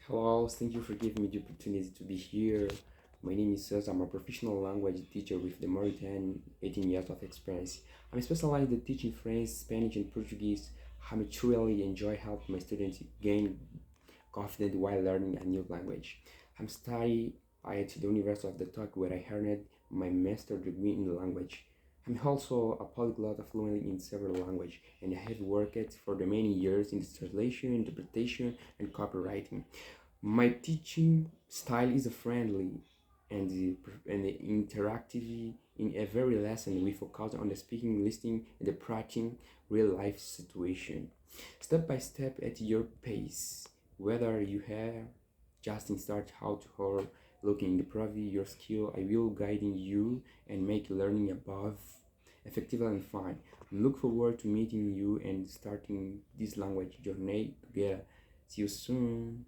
Hello, thank you for giving me the opportunity to be here. My name is Cesar. I'm a professional language teacher with the more than 18 years of experience. I'm specialized in teaching French, Spanish, and Portuguese. I truly enjoy helping my students gain confidence while learning a new language. I'm studying at the University of the Talk where I earned my master's degree in the language. I'm also a polyglot fluent in several languages, and I have worked for the many years in translation, interpretation, and copywriting. My teaching style is friendly and interactive. In every lesson, we focus on the speaking, listening, and the practicing real life situation, step by step at your pace. Whether you have just in start out or looking to improve your skill, I will guiding you and make learning above effective and fun. I look forward to meeting you and starting this language journey together. See you soon.